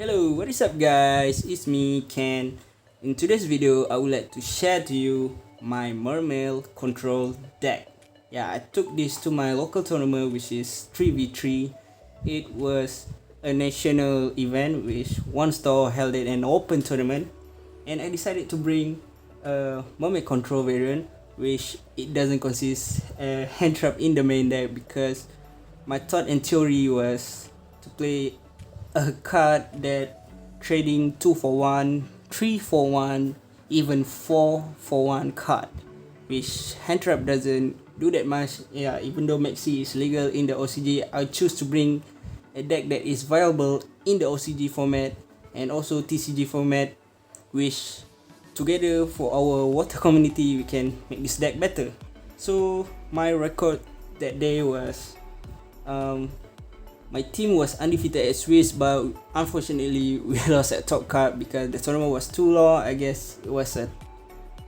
Hello, what is up guys? It's me, Ken. In today's video, I would like to share to you my Mermail control deck. Yeah, I took this to my local tournament which is 3v3. It was a national event which one store held it an open tournament, and I decided to bring a Mermail control variant which it doesn't consist a hand trap in the main deck, because my thought and theory was to play a card that trading 2 for 1, 3 for 1, even 4 for 1 card, which hand trap doesn't do that much. Yeah, even though Maxi is legal in the OCG, I choose to bring a deck that is viable in the OCG format and also TCG format, which together for our water community we can make this deck better. So my record that day was my team was undefeated at Swiss, but unfortunately we lost at top card because the tournament was too long. I guess it was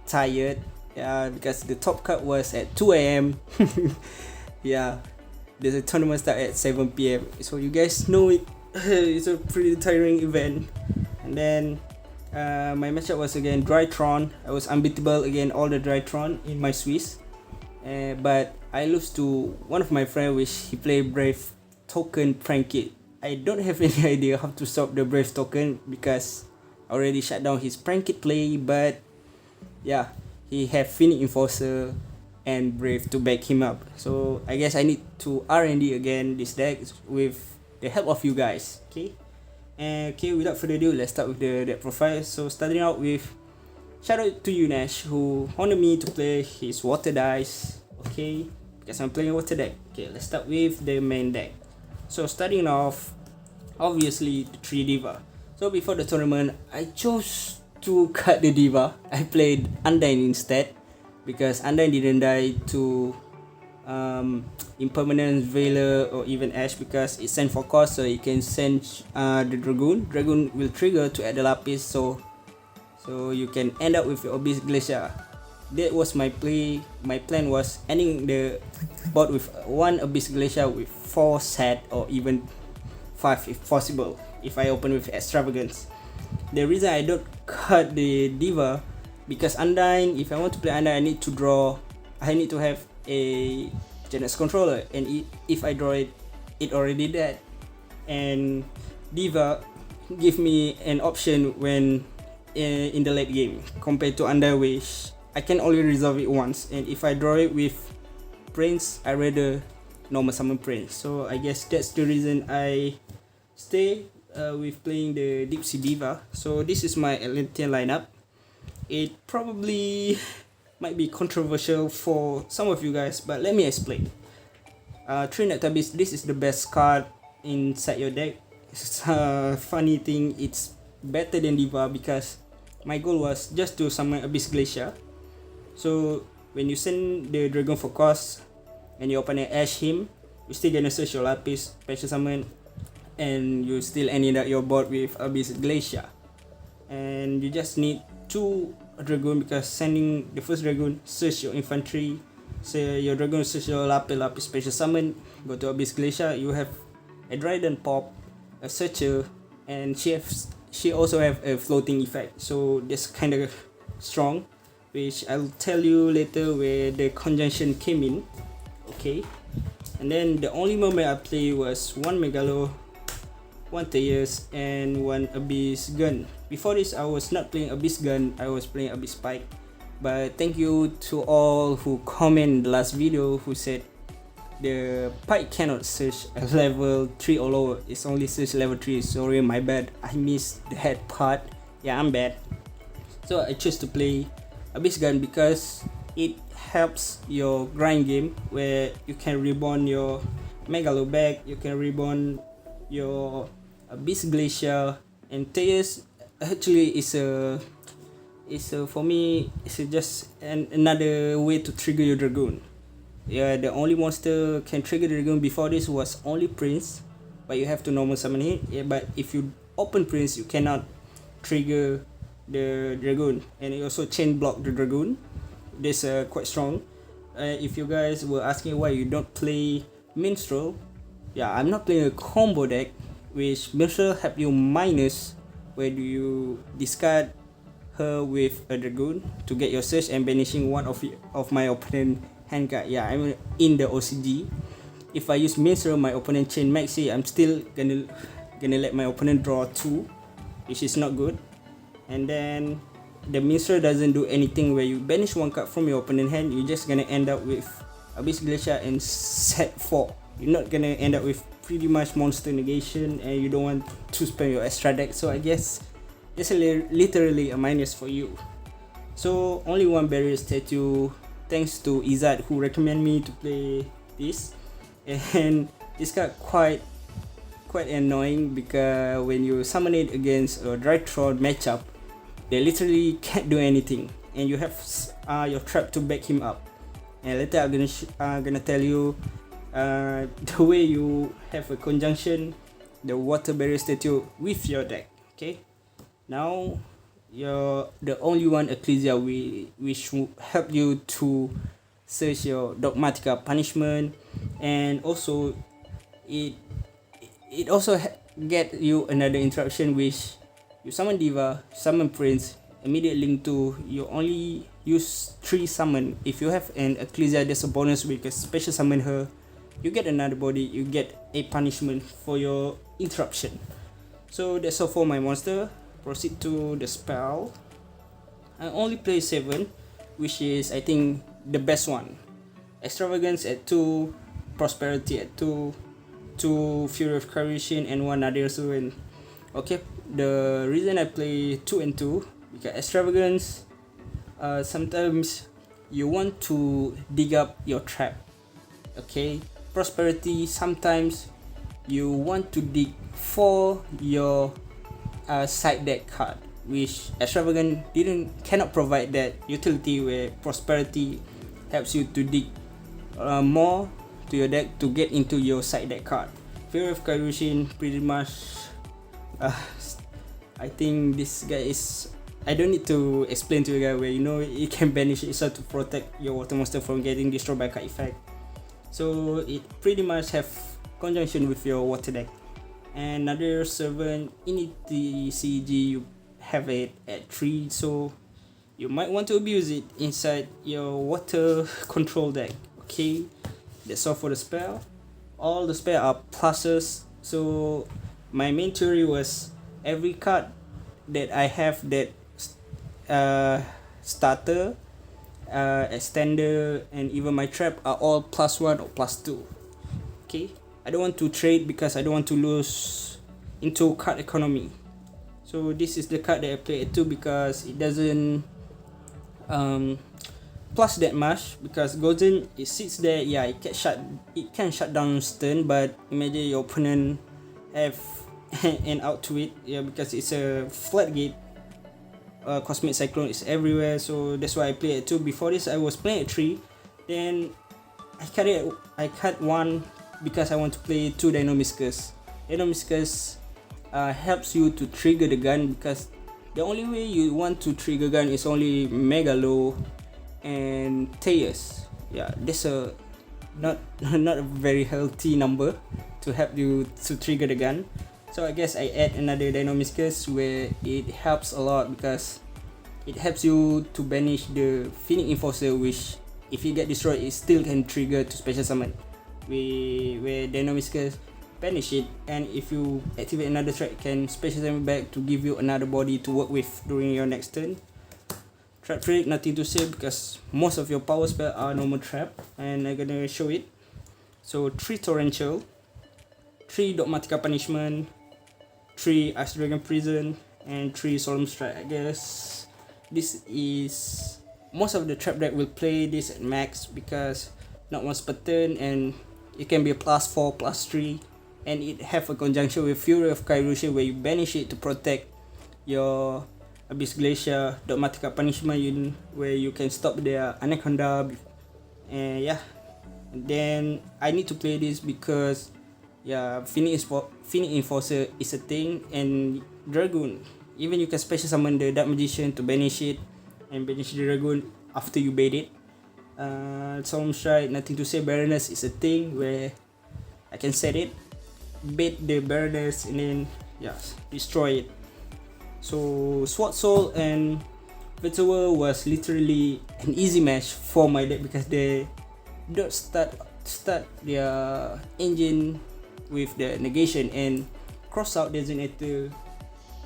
tired, because the top card was at 2 a.m. Yeah, the tournament started at 7 p.m. So you guys know it. It's a pretty tiring event. And then my matchup was again Drytron. I was unbeatable against all the Drytron in my Swiss, but I lost to one of my friends, which he played Brave token prank it. I don't have any idea how to stop the Brave token because I already shut down his prank it play, but yeah, he have Phoenix Enforcer and Brave to back him up. So I guess I need to R&D again this deck with the help of you guys. Okay, without further ado, let's start with the deck profile. So starting out with, shout out to you Nash, who wanted me to play his water dice. Okay, because I'm playing a water deck. Okay, let's start with the main deck. So starting off, obviously the 3 Diva. So before the tournament, I chose to cut the Diva. I played Undyne instead because Undyne didn't die to Impermanence, Veiler or even Ash, because it sent for cost, so you can send the Dragoon. Dragoon will trigger to add the Lapis, so you can end up with your Abyss Glacier. That was my play. My plan was ending the board with one Abyss Glacier with 4 set or even 5 if possible, if I open with Extravagance. The reason I don't cut the Diva, because Undyne, if I want to play Undyne, I need to have a Genesis controller, and if I draw it, it already dead. And Diva give me an option when in the late game compared to Undyne, which I can only resolve it once, and if I draw it with Prince, I rather normal summon Prince. So I guess that's the reason I stay with playing the Deep Sea Diva. So this is my Atlantean lineup. It probably might be controversial for some of you guys, but let me explain. Trinitabis, this is the best card inside your deck. It's a funny thing, it's better than Diva because my goal was just to summon Abyss Glacier. So when you send the Dragon for cost and your opponent Ash him, you still gonna search your Lapis, special summon, and you still ended up your board with Abyss Glacier. And you just need 2 Dragon, because sending the first Dragon, search your infantry, so your Dragon search your Lapis special summon, go to Abyss Glacier, you have a Dryden pop, a searcher, and she also have a floating effect, so that's kind of strong, which I'll tell you later where the conjunction came in. Okay, and then the only moment I played was 1 Megalo, 1 Tejas, and 1 Abyss Gun. Before this, I was not playing Abyss Gun, I was playing Abyss Spike. But thank you to all who comment in the last video who said the Pike cannot search a level 3 or lower, it's only search level 3. Sorry, my bad, I missed that part. Yeah, I'm bad. So I chose to play Abyss Gun because it helps your grind game, where you can reborn your Megalo back, you can reborn your Abyss Glacier, and Tejas actually is for me it's just another way to trigger your Dragoon. Yeah, the only monster can trigger the Dragoon before this was only Prince, but you have to normal summon it. Yeah, but if you open Prince, you cannot trigger the Dragoon, and it also chain block the Dragoon. This quite strong. If you guys were asking why you don't play Minstrel, yeah, I'm not playing a combo deck. which Mermail help you minus where do you discard her with a dragoon to get your search and banishing one of my opponent hand card. Yeah, I'm in the OCG. If I use Mermail, my opponent chain maxi, I'm still gonna let my opponent draw 2, which is not good. And then the Mermail doesn't do anything where you banish one card from your opponent hand. You're just gonna end up with Abyss Glacier and set 4. You're not gonna end up with pretty much monster negation, and you don't want to spend your extra deck. So I guess it's literally a minus for you. So only one barrier statue, thanks to Izzat who recommended me to play this. And this card quite annoying because when you summon it against a Drytron matchup, they literally can't do anything, and you have your trap to back him up. And later I'm gonna tell you the way you have a conjunction the water barrier statue with your deck. Okay, now the only one Ecclesia which will help you to search your Dogmatica punishment, and also it also get you another interruption, which you summon Diva, summon Prince, immediate link to you only use 3 summon. If you have an Ecclesia, there's a bonus with a special summon her, you get another body, you get a punishment for your interruption. So that's all for my monster. Proceed to the spell. I only play 7, which is I think the best one. Extravagance at 2, Prosperity at 2, 2 Fury of Corruption, and 1 other summon. Okay, the reason I play 2 and 2 because Extravagance, sometimes you want to dig up your trap. Okay, Prosperity, sometimes you want to dig for your side deck card, which Extravagant cannot provide that utility where Prosperity helps you to dig more to your deck to get into your side deck card. Fury of Corruption, pretty much I think this guy is, I don't need to explain to you guys where you know it can banish itself to protect your water monster from getting destroyed by card effect. So it pretty much have conjunction with your water deck. And another servant in the CG, you have it at 3, so you might want to abuse it inside your water control deck. Okay, that's all for the spell. All the spell are pluses. So my main theory was every card that I have that starter, extender, and even my trap are all +1 or +2. Okay, I don't want to trade because I don't want to lose into card economy. So this is the card that I play at 2 because it doesn't plus that much, because Golden, it sits there. Yeah, it can shut down stun, but imagine your opponent have an out to it. Yeah, because it's a Floodgate. Cosmic Cyclone is everywhere, so that's why I play at 2. Before this I was playing at 3, then I cut 1 because I want to play 2 Dinomiscus. Dinomiscus helps you to trigger the gun, because the only way you want to trigger gun is only Megalo and Teus. Yeah, that's a not a very healthy number to help you to trigger the gun. So I guess I add another Dinomiscus where it helps a lot because it helps you to banish the Phoenix Enforcer, which if you get destroyed it still can trigger to special summon. Where Dinomiscus banish it, and if you activate another trap, it can special summon back to give you another body to work with during your next turn. Trap trick, nothing to say because most of your power spell are normal trap, and I'm gonna show it. So 3 Torrential, 3 Dogmatica Punishment, 3 Ice Dragon Prison, and 3 Solemn Strike. I guess this is most of the trap deck will play this at max because not once per turn, and it can be a +4, +3, and it have a conjunction with Fury of Corruption where you banish it to protect your Abyss Glacier, Dogmatica Punishment where you can stop their Anaconda, and yeah. And then I need to play this because yeah, Phoenix Enforcer is a thing, and Dragoon, even you can special summon the Dark Magician to banish it and banish the Dragoon after you bait it. Solemn Strike, nothing to say. Baroness is a thing where I can set it, bait the Baroness and then destroy it. So Sword Soul and Virtual was literally an easy match for my deck because they don't start their engine with the negation, and cross out designator.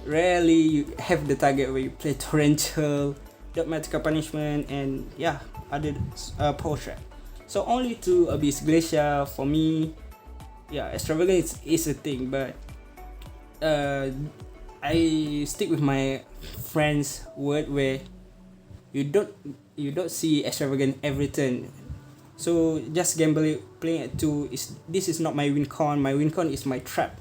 Rarely you have the target where you play torrential, dogmatical punishment, and other power trap. So only to Abyss Glacier for me. Extravagance is a thing, but I stick with my friend's word where you don't see extravagant every turn. So just gamble playing at 2 this is not my win con. My win con is my trap.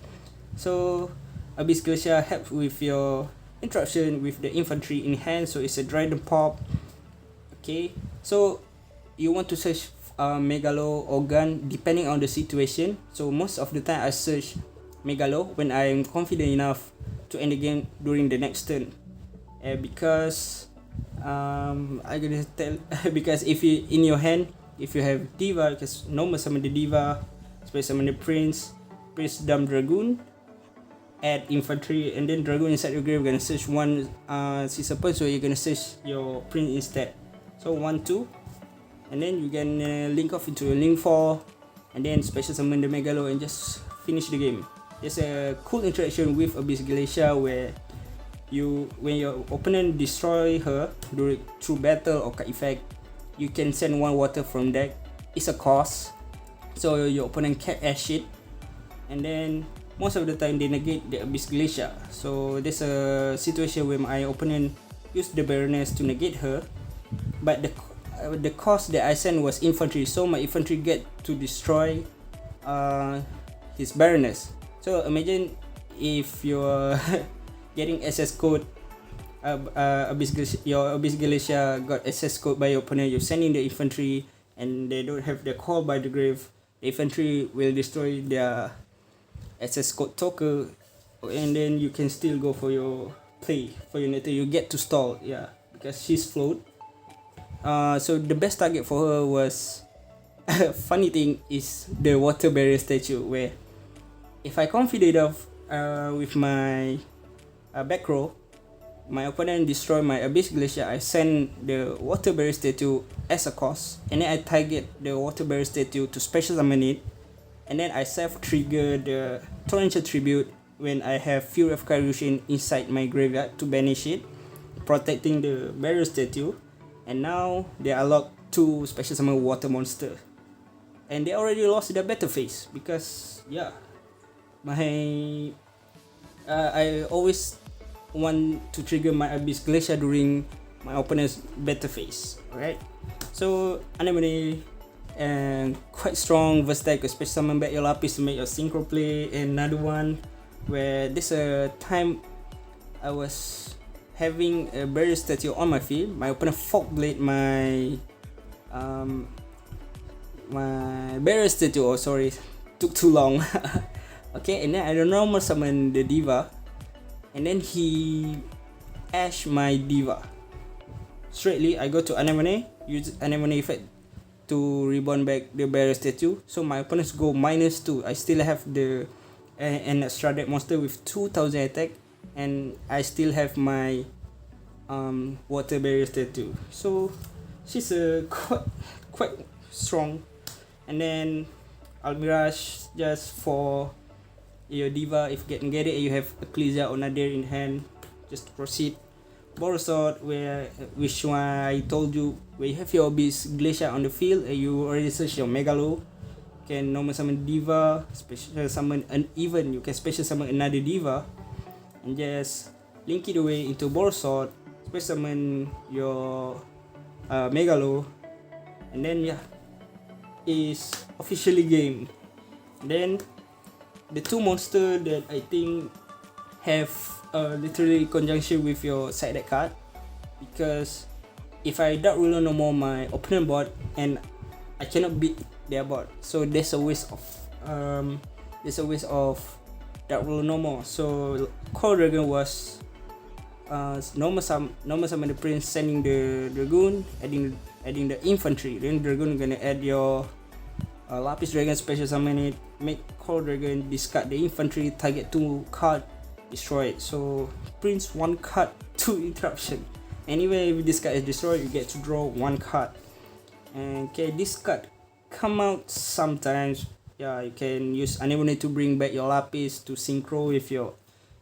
So Abyss Glacier helps with your interruption with the infantry in hand, so it's a Dryden pop. Okay, so you want to search Megalo or Gun depending on the situation. So most of the time I search Megalo when I am confident enough to end the game during the next turn, because I'm gonna tell because if you in your hand, if you have Diva, you can normal summon the Diva, special summon the Prince dump Dragoon, add infantry, and then Dragoon inside your grave. You're gonna search one Caesar point, so you're gonna search your Prince instead. So 1-2, and then you can link off into a link 4, and then special summon the Megalo and just finish the game. There's a cool interaction with Abyss Glacier where when your opponent destroy her through battle or card effect, you can send 1 water from deck. It's a cost, so your opponent can't ash it, and then most of the time they negate the Abyss Glacier. So there's a situation where my opponent used the Baroness to negate her, but the cost that I sent was infantry, so my infantry get to destroy his Baroness. So imagine if you're getting SS code, your Abyss Glacier got SS code by your opponent, you're sending the infantry and they don't have the call by the grave, the infantry will destroy their SS code token, and then you can still go for your play for your Neta. You get to stall, because she's float. So the best target for her was funny thing is the water barrier statue, where if I confident of with my back row, my opponent destroy my Abyss Glacier, I send the water barrier statue as a cost, and then I target the water barrier statue to special summon it, and then I self trigger the torrential tribute when I have Fury of Corrosion inside my graveyard to banish it, protecting the barrier statue. And now they unlock 2 special summon water monster, and they already lost their battle phase because I always want to trigger my Abyss Glacier during my opponent's battle phase, right? So Anemone and quite strong, versatile, especially summon back your Lapis to make your synchro play. And another one where this time I was having a barrier statue on my field, my opponent Fog Blade my barrier statue, took too long. Okay, and then I normal summon the Diva, and then he ash my Diva. Straightly I go to Anemone, use Anemone effect to reborn back the barrier statue, so my opponents go -2. I still have an extra deck monster with 2000 attack, and I still have my water barrier statue, so she's quite strong. And then Almirage just for your Diva, if you can get it, you have Ecclesia or Nadir in hand, just proceed. Borosot, which one I told you, where you have your Abyss Glacier on the field and you already search your Megalo, can normal summon Diva, special summon, and even you can special summon another Diva, and just link it away into Borosot, special summon your Megalo, and then is officially game. Then the 2 monster that I think have literally conjunction with your side deck card, because if I Dark Ruler no more my opponent board and I cannot beat their board, so there's a waste of Dark Ruler no more. So Core Dragon was normal summon the Prince, sending the Dragoon, adding the infantry, then Dragoon gonna add your Lapis Dragon special summon it, make Core Dragon, discard the infantry, target 2 card, destroy it. So prints 1 card, 2 interruption. Anyway, if this card is destroyed, you get to draw 1 card. And okay, this card come out sometimes. Yeah, you can use Anemone to bring back your Lapis to synchro with your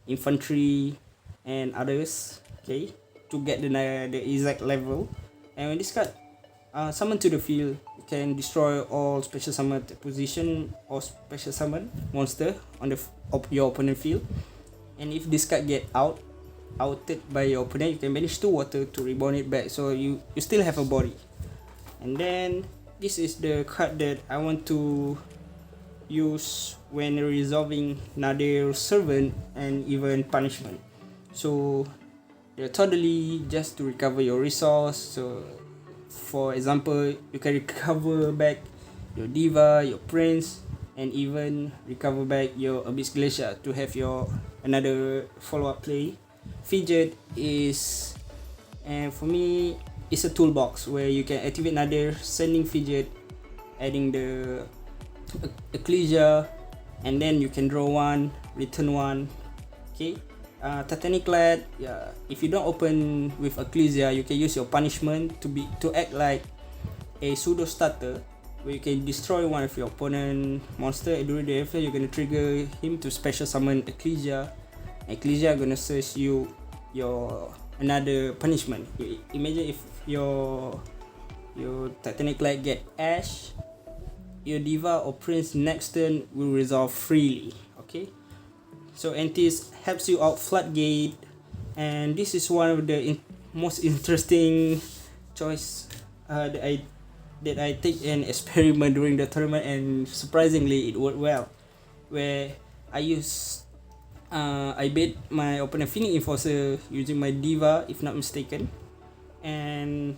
infantry and others. Okay, to get the exact level. And when this card summon to the field, you can destroy all special summon position or special summon monster on the your opponent field. And if this card get outed by your opponent, you can banish 2 water to reborn it back, so you still have a body. And then this is the card that I want to use when resolving Nadir Servant and even Punishment. So they're totally just to recover your resource. So for example, you can recover back your Diva, your Prince, and even recover back your Abyss Glacier to have your another follow-up play. Fidget is, and for me, it's a toolbox where you can activate Nadir, sending Fidget, adding the Ecclesia, and then you can draw 1, return 1. Okay. Titanic Lad, yeah, if you don't open with Ecclesia, you can use your punishment to act like a pseudo starter, where you can destroy one of your opponent monster. During the effect, you're gonna trigger him to special summon Ecclesia. Ecclesia are gonna search you your another punishment. Imagine if your Titanic Lad get Ash, your Diva or Prince next turn will resolve freely. Okay. So Antis helps you out Floodgate, and this is one of the most interesting choice that I take an experiment during the tournament, and surprisingly it worked well. Where I bait my opponent Phoenix Enforcer using my Diva, if not mistaken, and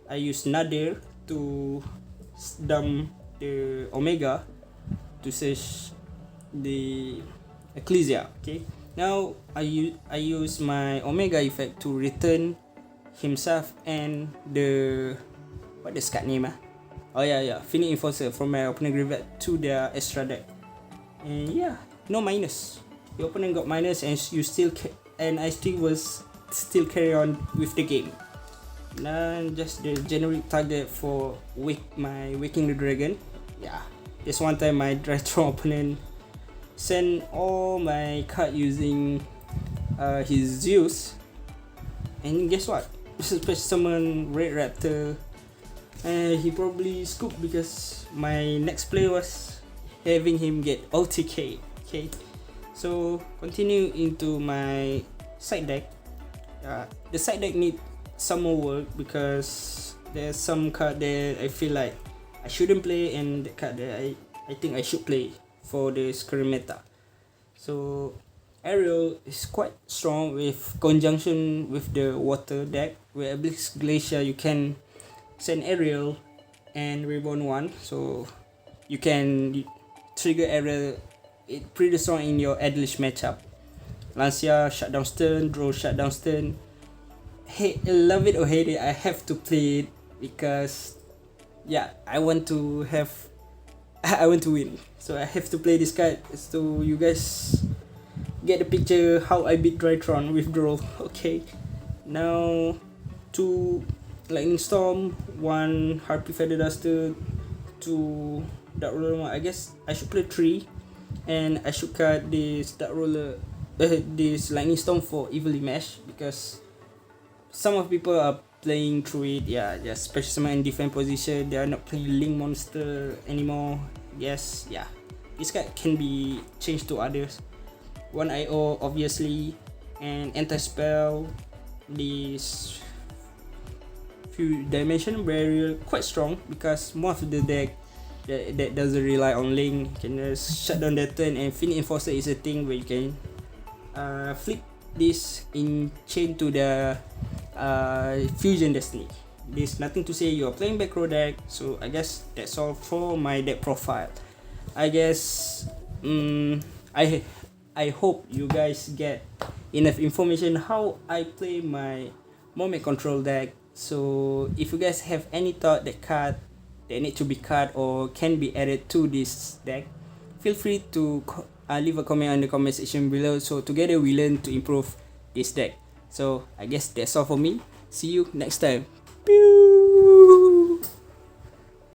I use Nadir to dump the Omega to search the Ecclesia. Okay, now I use my Omega effect to return himself and the what the card name Phoenix Enforcer from my opponent graveyard to their extra deck. And yeah, no minus. Your opponent got minus, and you still and I still carry on with the game. Now just the generic target for my Waking the Dragon. Yeah, this one time my Drytron opponent send all my card using his Zeus, and guess what? This is special summon Red Raptor, and he probably scooped because my next play was having him get OTK. Okay, so continue into my side deck. The side deck need some more work because there's some card that I feel like I shouldn't play, and the card that I think I should play for this current meta. So Aerial is quite strong with conjunction with the water deck, where Abyss Glacier you can send Aerial and reborn 1, so you can trigger Aerial. It's pretty strong in your Adlish matchup. Lancia, shutdown stun, draw shutdown stun. Hey, love it or hate it, I have to play it because yeah, I want to win. So I have to play this card so you guys get the picture how I beat Drytron with draw. Okay. Now 2 Lightning Storm, 1 Harpy Feather Duster, 2 Dark Roller. I guess I should play 3, and I should cut this Dark Roller, this Lightning Storm for Evilly Mesh, because some of people are playing through it. Yeah, just special summon in different position. They are not playing Link monster anymore. Yes, yeah. This card can be changed to others. 1 IO obviously, and anti-spell. This few dimension barrier quite strong because most of the deck that doesn't rely on Link can just shut down their turn, and Phoenix Enforcer is a thing where you can flip this in chain to the Fusion Destiny. There's nothing to say, you're playing back row deck. So I guess that's all for my deck profile. I guess I hope you guys get enough information how I play my Mermail control deck. So if you guys have any thought that card that need to be cut or can be added to this deck, feel free to leave a comment on the comment section below, so together we learn to improve this deck. So I guess that's all for me. See you next time. Pew!